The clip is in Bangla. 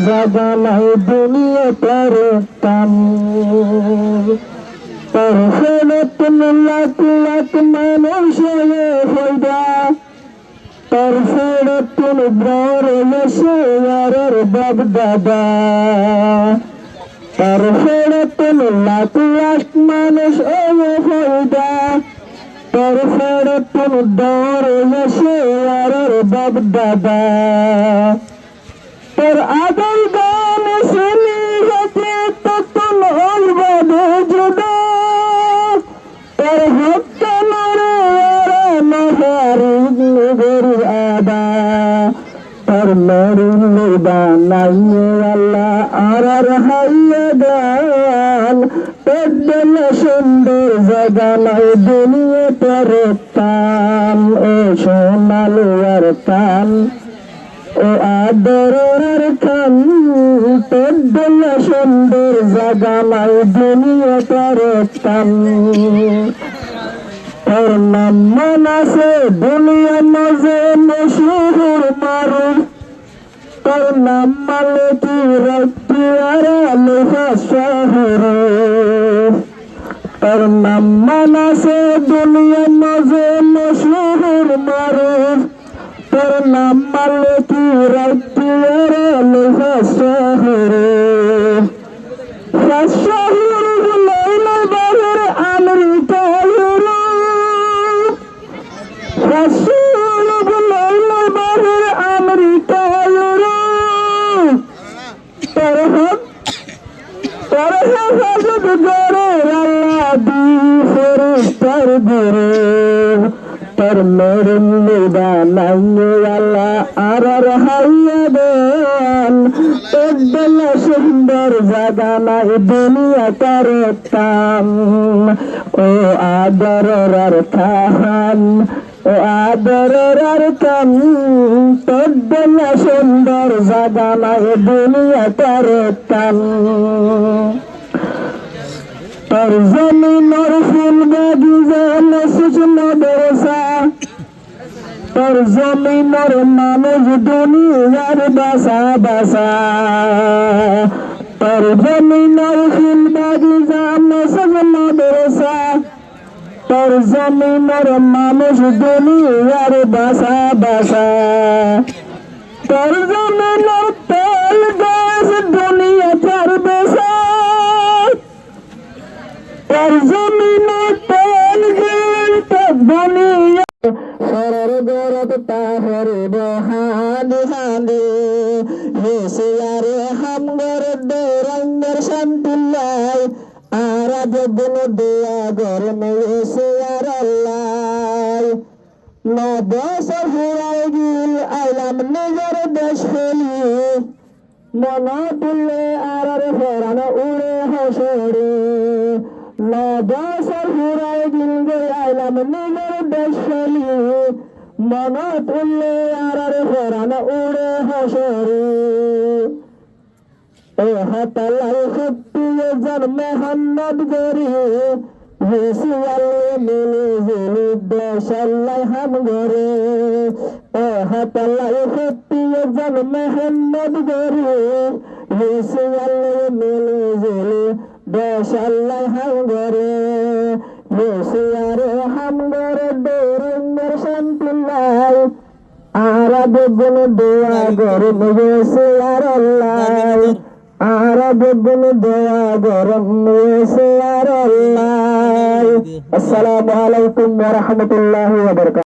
জাগালাই দুনিয়া তার কাম তার ফেরতন লাখ লাখ মানুষ হইবা তার ফেরতন বড় আর বাপ দাদা তার ফেরতন লাখ লাখ মানুষ হইবা তার ফেরতন বড় আর বাপ দাদা তোর আদল গান শুনি হতে তখন অলবাদে জুদা তোর হত্যা নরে নহারি গরু আদা তোর মরুল বানাইয়ে আল্লাহ আর হাইয়ে গান পেডল সুন্দর জাগালাই দুনিয়া তোর কান ও সোনালু আর কান ও আদরের কান পেডল সুন্দর জাগালাই দুনিয়া তোর কান তোর নাম মানাসে দুনিয়া মাঝে মশুহুর মারুফ তোর নাম মালে কি রাখি আর আলফা শহর তোর নাম মানাসে দুনিয়া মাঝে মশুহুর মারুফ তোর নাম মালে কি রাখি আর আলফা শহর শহর লাইলা বাহির আমেরিকা তোর মরুল বানাইয়ে আল্লাহ আর হাইয়া দেন পেডল সুন্দর জাগালাই দুনিয়া তোর কাম ও আদরের খান ও আদরের কাম পেডল সুন্দর জাগালাই দুনিয়া তোর কাম তোর জমিনের ফুল বাগিচা মসজিদ মাদ্রাসা তোর জমিনের মানুষ দুনিয়ার বাসা বাসা তোর জমিনের ফুল বাগিচা মসজিদ মাদ্রাসা তোর জমিনের মানুষ দুনিয়ার বাসা বাসা তোর জমিনের তেল গাছ দুনিয়া চার বেসা তোর জমিনে তেল গাছ দুনিয়া সরর গরত তাহরে বহানি হানি হেসে আরে হামগর দৌরঙ্গের শান্তিল্লাই আর যদন দেয়া গরমে এসে আর আল্লাহ নবসর হুরাই গিল আইলাম নিজের দেশ ফেলি মন তুললে আর ফেরানো উড়ে হসরে নবসর হুরাই গিল গে আইলাম নিজের দেশ ফেলি মন তুললে আর ফেরানো উড়ে হসরে ও হাতালাই সত্যিয়ে জন্মে হান্নাদ গরি হেসি আল্লে মিলে জেলি দেশাল্লাই হাম গরে ও হাতালাই সত্যিয়ে জন্মে হান্নাদ গরি হেসি আল্লে মিলে জেলি দেশাল্লাই হাম গরে হেসি আরে হাম গরে দৌরঙ্গের শান্তিল্লাই আর বেগুন দোয়া গরম হেসে আর আল্লাহ আর বেগুন দোয়া গরম হেসে আর আল্লাহ। আসসালামু আলাইকুম ওয়া রাহমাতুল্লাহি ওয়া বারাকাতুহু।